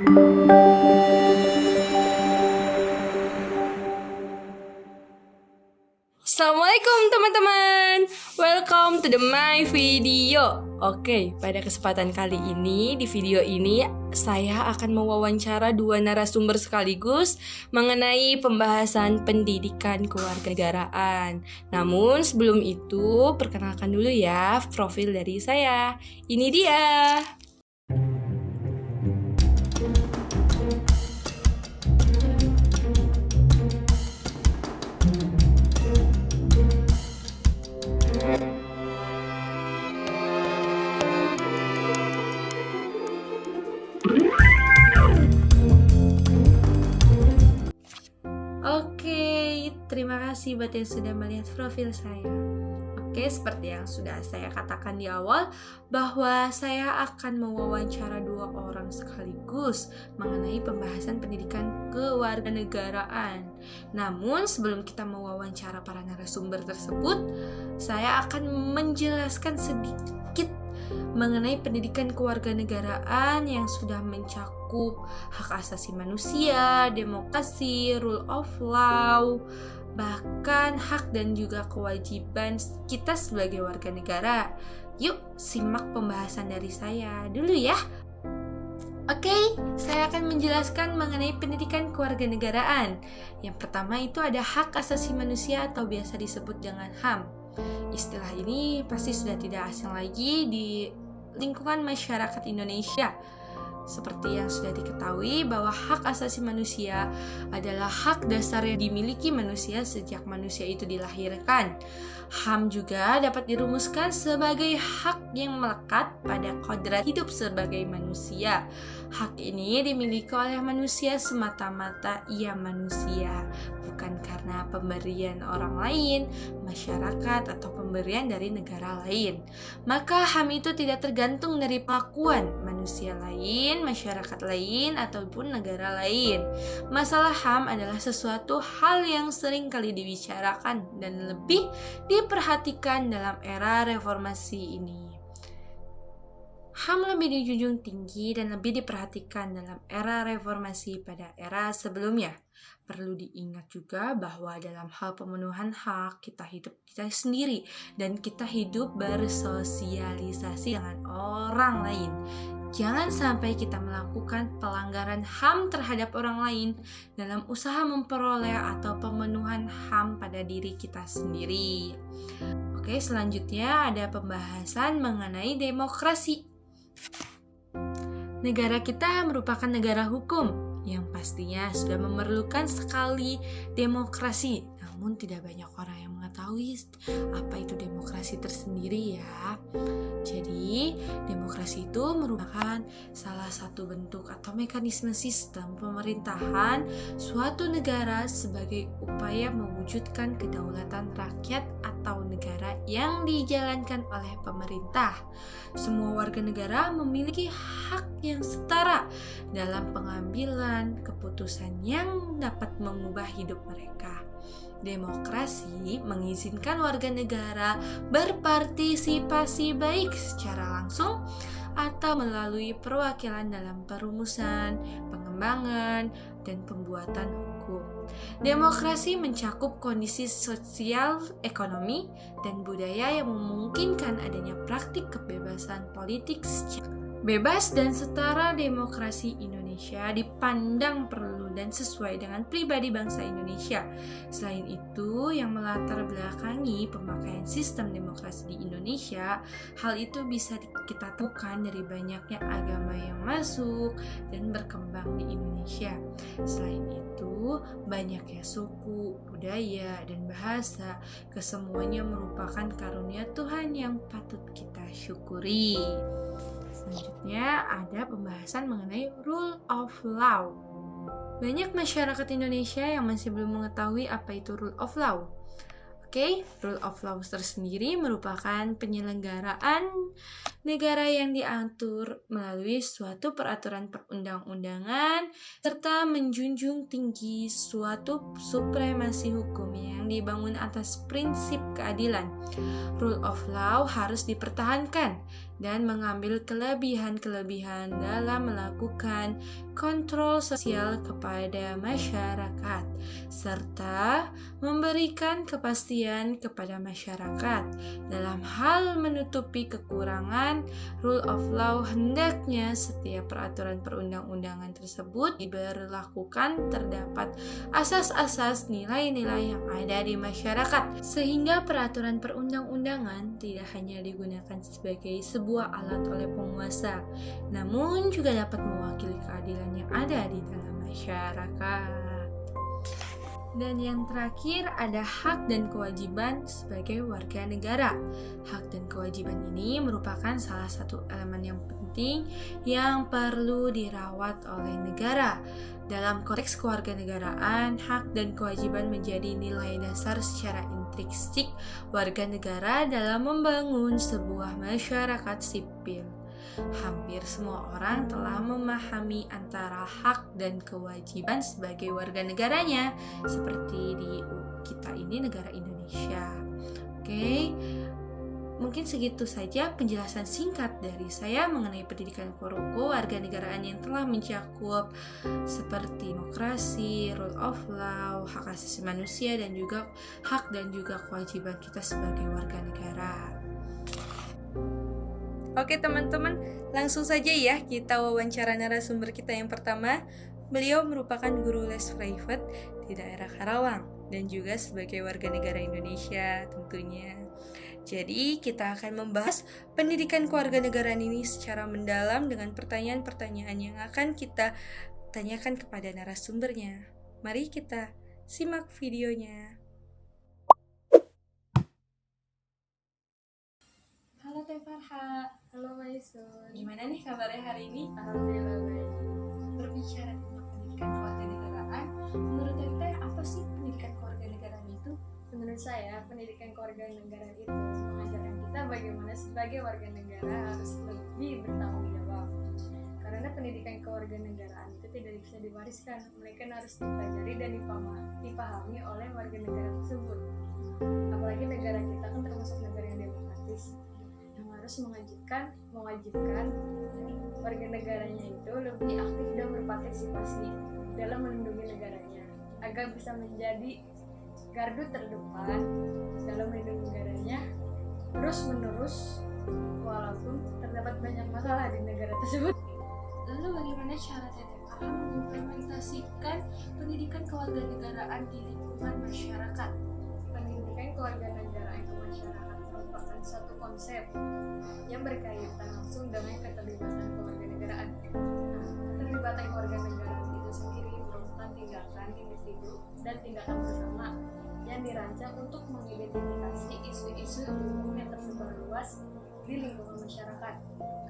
Assalamualaikum teman-teman, welcome to my video. Oke, pada kesempatan kali ini, di video ini saya akan mewawancara dua narasumber sekaligus mengenai pembahasan pendidikan kewarganegaraan. Namun sebelum itu, perkenalkan dulu ya profil dari saya. Ini dia. Oke, terima kasih buat yang sudah melihat profil saya. Oke, seperti yang sudah saya katakan di awal, bahwa saya akan mewawancara dua orang sekaligus mengenai pembahasan pendidikan kewarganegaraan. Namun, sebelum kita mewawancara para narasumber tersebut, saya akan menjelaskan sedikit mengenai pendidikan kewarganegaraan yang sudah mencakup hak asasi manusia, demokrasi, rule of law, bahkan hak dan juga kewajiban kita sebagai warga negara. Yuk, simak pembahasan dari saya dulu ya. Oke, saya akan menjelaskan mengenai pendidikan kewarganegaraan. Yang pertama itu ada hak asasi manusia atau biasa disebut dengan HAM. Istilah ini pasti sudah tidak asing lagi di lingkungan masyarakat Indonesia. Seperti yang sudah diketahui bahwa hak asasi manusia adalah hak dasar yang dimiliki manusia sejak manusia itu dilahirkan. HAM juga dapat dirumuskan sebagai hak yang melekat pada kodrat hidup sebagai manusia. Hak ini dimiliki oleh manusia semata-mata ia manusia, bukan karena pemberian orang lain, masyarakat, atau pemberian dari negara lain. Maka HAM itu tidak tergantung dari pengakuan manusia lain, masyarakat lain, ataupun negara lain. Masalah HAM adalah sesuatu hal yang sering kali dibicarakan dan lebih diperhatikan dalam era reformasi ini. HAM lebih dijunjung tinggi dan lebih diperhatikan dalam era reformasi pada era sebelumnya. Perlu diingat juga bahwa dalam hal pemenuhan hak, kita hidup kita sendiri dan kita hidup bersosialisasi dengan orang lain. Jangan sampai kita melakukan pelanggaran HAM terhadap orang lain dalam usaha memperoleh atau pemenuhan HAM pada diri kita sendiri. Oke, selanjutnya ada pembahasan mengenai demokrasi. Negara kita merupakan negara hukum yang pastinya sudah memerlukan sekali demokrasi. Namun tidak banyak orang yang mengetahui apa itu demokrasi tersendiri ya. Jadi, demokrasi itu merupakan salah satu bentuk atau mekanisme sistem pemerintahan suatu negara sebagai upaya mewujudkan kedaulatan rakyat atau negara yang dijalankan oleh pemerintah. Semua warga negara memiliki hak yang setara dalam pengambilan keputusan yang dapat mengubah hidup mereka. Demokrasi mengizinkan warga negara berpartisipasi baik secara langsung atau melalui perwakilan dalam perumusan, pengembangan, dan pembuatan hukum. Demokrasi mencakup kondisi sosial, ekonomi, dan budaya yang memungkinkan adanya praktik kebebasan politik secara bebas dan setara. Demokrasi Indonesia dipandang perlu dan sesuai dengan pribadi bangsa Indonesia. Selain itu, yang melatar belakangi pemakaian sistem demokrasi di Indonesia, hal itu bisa kita temukan dari banyaknya agama yang masuk dan berkembang di Indonesia. Selain itu, banyaknya suku, budaya, dan bahasa, kesemuanya merupakan karunia Tuhan yang patut kita syukuri. Selanjutnya ada pembahasan mengenai rule of law. Banyak masyarakat Indonesia yang masih belum mengetahui apa itu rule of law. Oke, rule of law tersendiri merupakan penyelenggaraan negara yang diatur melalui suatu peraturan perundang-undangan serta menjunjung tinggi suatu supremasi hukum yang dibangun atas prinsip keadilan. Rule of law harus dipertahankan dan mengambil kelebihan-kelebihan dalam melakukan kontrol sosial kepada masyarakat, serta memberikan kepastian kepada masyarakat dalam hal menutupi kekurangan rule of law. Hendaknya setiap peraturan perundang-undangan tersebut diberlakukan terdapat asas-asas nilai-nilai yang ada di masyarakat, sehingga peraturan perundang-undangan tidak hanya digunakan sebagai sebuah alat oleh penguasa, namun juga dapat mewakili keadilan yang ada di dalam masyarakat. Dan yang terakhir ada hak dan kewajiban sebagai warga negara. Hak dan kewajiban ini merupakan salah satu elemen yang penting yang perlu dirawat oleh negara. Dalam konteks kewarganegaraan, hak dan kewajiban menjadi nilai dasar secara intrinsik warga negara dalam membangun sebuah masyarakat sipil. Hampir semua orang telah memahami antara hak dan kewajiban sebagai warga negaranya, seperti di kita ini negara Indonesia. Oke, mungkin segitu saja penjelasan singkat dari saya mengenai pendidikan kewarganegaraan yang telah mencakup seperti demokrasi, rule of law, hak asasi manusia, dan juga hak dan juga kewajiban kita sebagai warga negara. Oke teman-teman, langsung saja ya kita wawancara narasumber kita yang pertama. Beliau merupakan guru les private di daerah Karawang dan juga sebagai warga negara Indonesia tentunya. Jadi kita akan membahas pendidikan kewarganegaraan ini secara mendalam dengan pertanyaan-pertanyaan yang akan kita tanyakan kepada narasumbernya. Mari kita simak videonya. Halo Teh Farha. Halo Maisun. Gimana nih kabarnya hari ini? Alhamdulillah baik. Berbicara tentang pendidikan kewarganegaraan, menurut Teh apa sih pendidikan kewarganegaraan itu? Menurut saya, pendidikan kewarganegaraan itu mengajarkan kita bagaimana sebagai warga negara harus lebih bertanggung jawab. Karena pendidikan kewarganegaraan itu tidak bisa diwariskan, melainkan harus dipelajari dan dipahami oleh warga negara tersebut. Apalagi negara kita kan termasuk negara yang demokratis, yang harus mewajibkan warga negaranya itu lebih aktif dan berpartisipasi dalam melindungi negaranya agar bisa menjadi gardu terdepan dalam melindungi negaranya terus menerus walaupun terdapat banyak masalah di negara tersebut. Lalu bagaimana cara Teteh Farha mengimplementasikan pendidikan kewarganegaraan di lingkungan masyarakat? Pendidikan kewarganegaraan ke masyarakat merupakan suatu konsep yang berkaitan langsung dengan keterlibatan kewarganegaraan. Keterlibatan kewarganegaraan itu sendiri merupakan tindakan individu dan tindakan bersama yang dirancang untuk mengidentifikasi isu-isu umum yang tersebar luas di lingkungan masyarakat.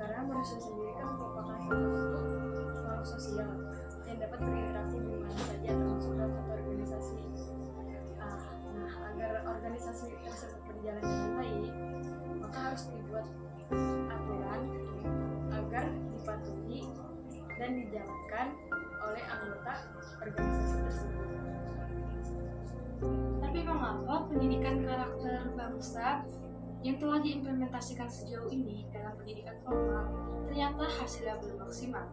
Karena manusia sendiri kan merupakan suatu makhluk sosial yang dapat berinteraksi di mana saja termasuk dalam satu organisasi. Agar organisasi tersebut berjalan dengan baik, maka harus dibuat aturan agar dipatuhi dan dijalankan oleh anggota organisasi tersebut. Tapi mengapa pendidikan karakter bangsa yang telah diimplementasikan sejauh ini dalam pendidikan formal ternyata hasilnya belum maksimal?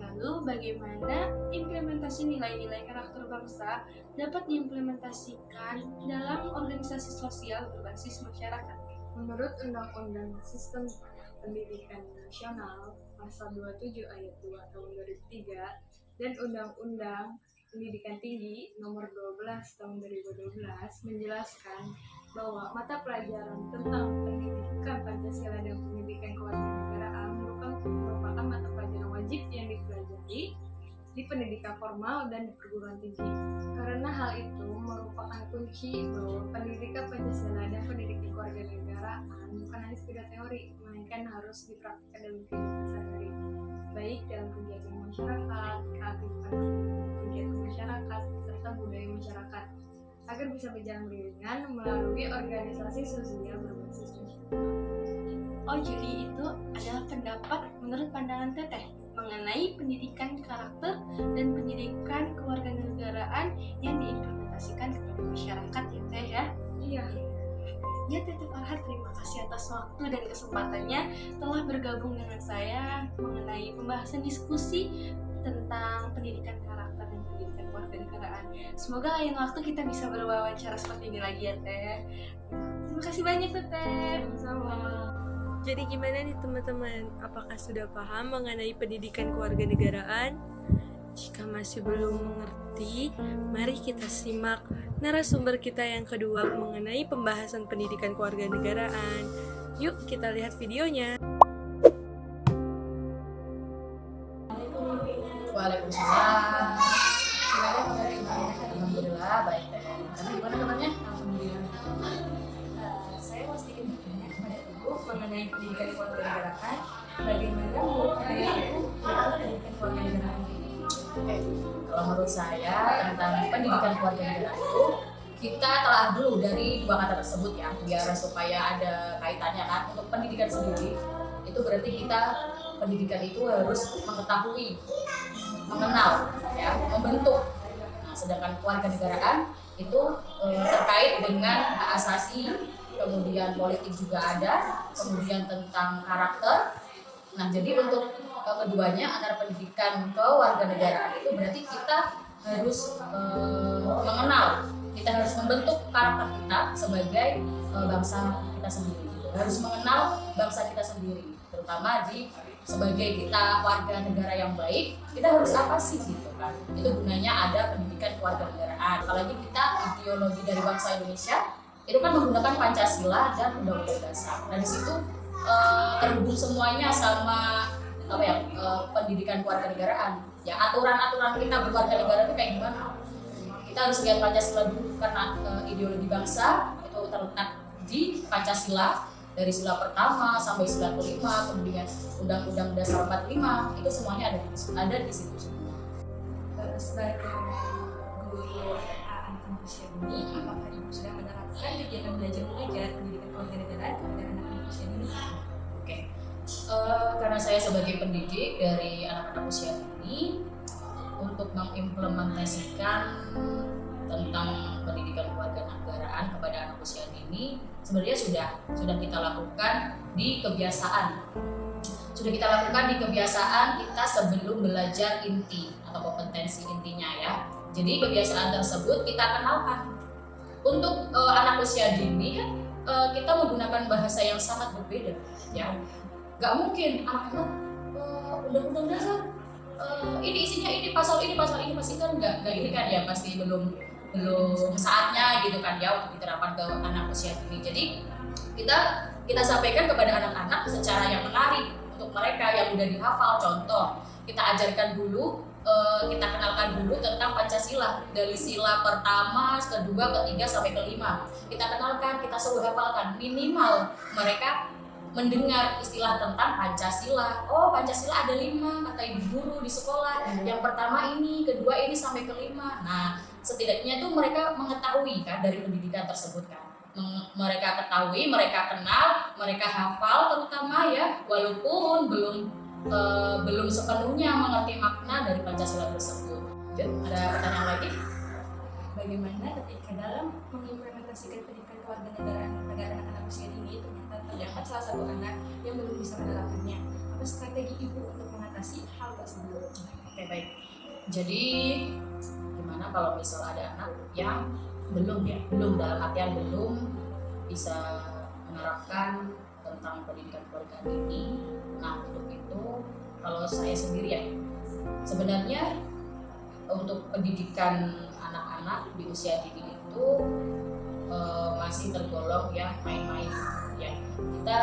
Lalu bagaimana implementasi nilai-nilai karakter bangsa dapat diimplementasikan dalam organisasi sosial berbasis masyarakat? Menurut Undang-Undang Sistem Pendidikan Nasional Pasal 27 Ayat 2 Tahun 2003 dan Undang-Undang Pendidikan Tinggi Nomor 12 Tahun 2012 menjelaskan bahwa mata pelajaran tentang pendidikan Pancasila dan pendidikan kewarganegaraan merupakan mata pelajaran wajib yang dipelajari di pendidikan formal dan di perguruan tinggi. Karena hal itu merupakan kunci bahwa pendidikan Pancasila dan pendidikan kewarganegaraan bukan hanya sekedar teori, melainkan harus dipraktikkan dalam kehidupan sehari-hari, baik dalam kegiatan masyarakat, keaktifan kegiatan masyarakat, serta budaya masyarakat, agar bisa berjalan beriringan melalui organisasi sosial berbasis masyarakat. Oh, jadi itu adalah pendapat menurut pandangan Teteh mengenai pendidikan karakter dan pendidikan kewarganegaraan yang diimplementasikan kepada masyarakat ya Teh ya? Iya. Ya Teteh Farha, terima kasih atas waktu dan kesempatannya telah bergabung dengan saya mengenai pembahasan diskusi tentang pendidikan karakter dan pendidikan kewarganegaraan. Semoga lain waktu kita bisa berwawancara seperti ini lagi ya Teh. Terima kasih banyak Teh. Sama. Jadi gimana nih teman-teman? Apakah sudah paham mengenai pendidikan kewarganegaraan? Jika masih belum mengerti, mari kita simak narasumber kita yang kedua mengenai pembahasan pendidikan kewarganegaraan. Yuk kita lihat videonya. Waalaikumsalam. Gimana kabarnya? Alhamdulillah baik. Tapi gimana kabarnya? Alhamdulillah. Saya mau sedikit bertanya kepada Ibu mengenai pendidikan kewarganegaraan. Bagaimana menurut kalian itu pendidikan kewarganegaraan? Oke, kalau menurut saya tentang pendidikan kewarganegaraan itu kita telah dulu dari dua kata tersebut ya, biar supaya ada kaitannya kan. Untuk pendidikan sendiri itu berarti kita pendidikan itu harus mengetahui, mengenal, ya, membentuk. Nah, sedangkan kewarganegaraan itu terkait dengan hak asasi, kemudian politik juga ada, kemudian tentang karakter. Nah, jadi untuk keduanya antara pendidikan kewarganegaraan itu berarti kita harus mengenal, kita harus membentuk karakter kita sebagai bangsa kita sendiri. Harus mengenal bangsa kita sendiri, terutama sebagai kita warga negara yang baik, kita harus apa sih gitu kan? Itu gunanya ada pendidikan kewarganegaraan. Apalagi kita ideologi dari bangsa Indonesia itu kan menggunakan Pancasila dan Undang-Undang Dasar. Nah di situ terhubung semuanya sama pendidikan kewarganegaraan. Ya aturan-aturan kita berwarga negara itu kayak gimana? Kita harus lihat Pancasila dulu karena ideologi bangsa itu terletak di Pancasila. Dari sila pertama sampai sila kelima, kemudian Undang-Undang Dasar 45, itu semuanya ada di situ semua. Sebagai guru anak usia dini, apakah Ibu sudah menerapkan kegiatan belajar mengajar pendidikan kewarganegaraan kepada anak usia dini? Oke, karena saya sebagai pendidik dari anak-anak usia dini, untuk mengimplementasikan tentang pendidikan kewarganegaraan kepada anak usia dini sebenarnya sudah kita lakukan di kebiasaan. Sudah kita lakukan di kebiasaan kita sebelum belajar inti atau kompetensi intinya ya. Jadi kebiasaan tersebut kita kenalkan. Untuk anak usia dini kan kita menggunakan bahasa yang sangat berbeda ya. Gak mungkin anak-anak undang-undang dasar ini isinya ini pasal ini pasti kan nggak ini kan ya, pasti belum saatnya gitu kan ya untuk diterapkan ke anak usia dini. Jadi kita sampaikan kepada anak-anak secara yang menarik untuk mereka yang udah dihafal. Contoh, kita ajarkan dulu, kita kenalkan dulu tentang Pancasila dari sila pertama, kedua, ketiga sampai kelima. Kita kenalkan, kita suruh hafalkan, minimal mereka mendengar istilah tentang Pancasila. Oh, Pancasila ada 5 kata ibu guru di sekolah. Yang pertama ini, kedua ini sampai kelima. Nah, setidaknya tuh mereka mengetahui kan dari pendidikan tersebut kan. Mereka ketahui, mereka kenal, mereka hafal terutama ya, walaupun belum sepenuhnya mengerti makna dari Pancasila tersebut. Ada pertanyaan lagi? Bagaimana ketika dalam mengimplementasikan pendidikan kewarganegaraan pada anak-anak usia dini ternyata terdapat salah satu anak yang belum bisa menerapkannya? Apa strategi Ibu untuk mengatasi hal tersebut? Oke, baik. Jadi gimana kalau misal ada anak yang belum dalam artian belum bisa menerapkan tentang pendidikan kewarganegaraan ini. Nah, untuk itu kalau saya sendiri ya, sebenarnya untuk pendidikan anak-anak di usia dini itu masih tergolong ya main-main ya. Kita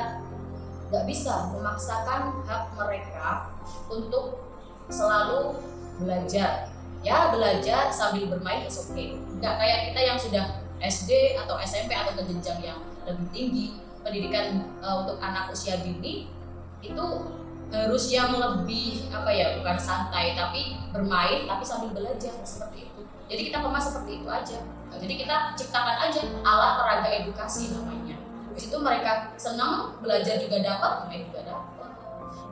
nggak bisa memaksakan hak mereka untuk selalu belajar. Ya belajar sambil bermain is okay. Nggak kayak kita yang sudah SD atau SMP atau ke jenjang yang lebih tinggi. Pendidikan untuk anak usia dini itu harus yang lebih bukan santai tapi bermain tapi sambil belajar seperti itu. Jadi kita kemas seperti itu aja. Jadi kita ciptakan aja alat peraga edukasi namanya. Di situ mereka senang belajar juga dapat, main juga dapat.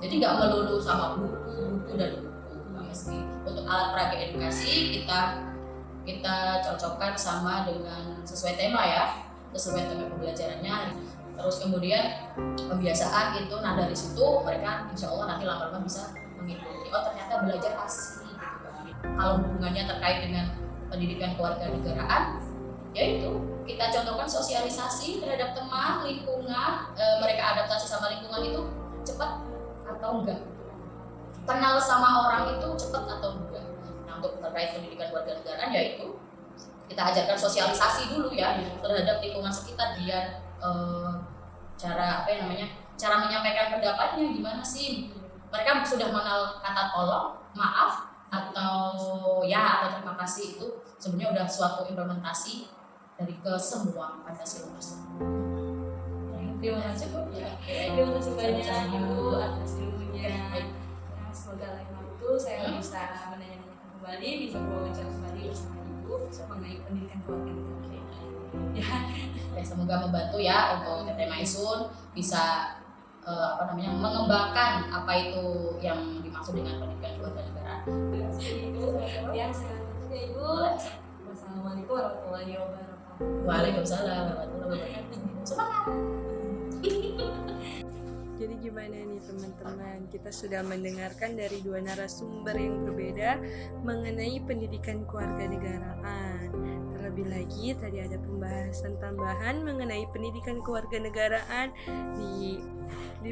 Jadi nggak melulu sama buku dan buku. Mesti untuk alat peraga edukasi kita cocokkan sama dengan sesuai tema ya, sesuai tema pembelajarannya. Terus kemudian pembiasaan itu, nah dari situ mereka insya Allah nanti lama-lama bisa mengikuti. Oh ternyata belajar asli gitu kan. Kalau hubungannya terkait dengan pendidikan kewarganegaraan, yaitu kita contohkan sosialisasi terhadap teman, lingkungan, mereka adaptasi sama lingkungan itu cepat atau enggak, kenal sama orang itu cepat atau enggak. Nah untuk terkait pendidikan kewarganegaraan yaitu kita ajarkan sosialisasi dulu ya terhadap lingkungan sekitar, dia cara cara menyampaikan pendapatnya gimana sih. Mereka sudah mengenal kata tolong, maaf, atau ya atau terima kasih, itu sebenarnya udah suatu implementasi dari ke semua Pancasila tersebut. Terima kasih Bu. Terima kasih banyak Ibu atas ilmunya. Nah, semoga lain waktu saya bisa menanyakan kembali, bisa berwawancara kembali bersama Ibu mengenai pendidikan kewarganegaraan. Ya, semoga membantu ya untuk TT Maisun bisa mengembangkan apa itu yang dimaksud dengan pendidikan kewarganegaraan. Terima kasih Ibu. Ya, selanjutnya Ibu. Wassalamualaikum warahmatullahi wabarakatuh. Waalaikumsalam warahmatullahi wabarakatuh. Semangat. Jadi gimana nih teman-teman, kita sudah mendengarkan dari dua narasumber yang berbeda mengenai pendidikan kewarganegaraan. Terlebih lagi tadi ada pembahasan tambahan mengenai pendidikan kewarganegaraan di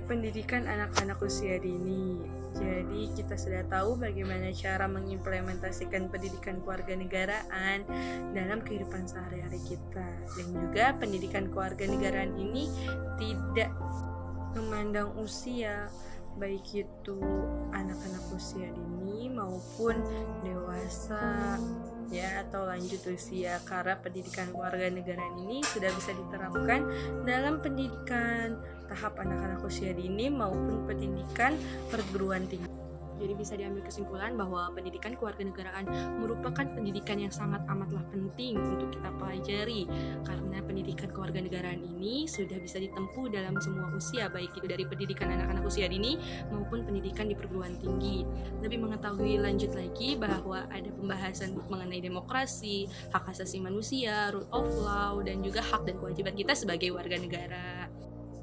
pendidikan anak-anak usia dini. Jadi kita sudah tahu bagaimana cara mengimplementasikan pendidikan kewarganegaraan dalam kehidupan sehari-hari kita. Dan juga pendidikan kewarganegaraan ini tidak memandang usia, baik itu anak-anak usia dini maupun dewasa ya atau lanjut usia, karena pendidikan kewarganegaraan ini sudah bisa diterapkan dalam pendidikan tahap anak-anak usia dini maupun pendidikan perguruan tinggi. Jadi bisa diambil kesimpulan bahwa pendidikan kewarganegaraan merupakan pendidikan yang sangat amatlah penting untuk kita pelajari, karena pendidikan kewarganegaraan ini sudah bisa ditempuh dalam semua usia, baik itu dari pendidikan anak-anak usia dini maupun pendidikan di perguruan tinggi. Lebih mengetahui lanjut lagi bahwa ada pembahasan mengenai demokrasi, hak asasi manusia, rule of law, dan juga hak dan kewajiban kita sebagai warga negara.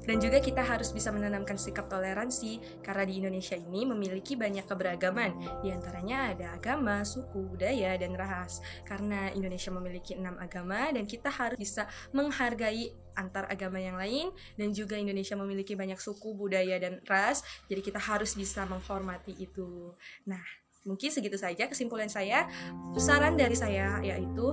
Dan juga kita harus bisa menanamkan sikap toleransi, karena di Indonesia ini memiliki banyak keberagaman. Di antaranya ada agama, suku, budaya, dan ras. Karena Indonesia memiliki 6 agama dan kita harus bisa menghargai antar agama yang lain, dan juga Indonesia memiliki banyak suku, budaya, dan ras. Jadi kita harus bisa menghormati itu. Nah, mungkin segitu saja kesimpulan saya. Saran dari saya yaitu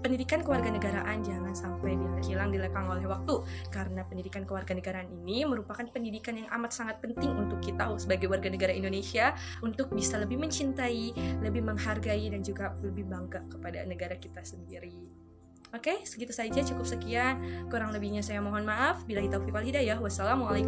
pendidikan kewarganegaraan jangan sampai hilang dilekang oleh waktu, karena pendidikan kewarganegaraan ini merupakan pendidikan yang amat sangat penting untuk kita sebagai warga negara Indonesia untuk bisa lebih mencintai, lebih menghargai, dan juga lebih bangga kepada negara kita sendiri. Oke, segitu saja, cukup sekian. Kurang lebihnya saya mohon maaf. Billahi taufiq wal hidayah. Wassalamualaikum.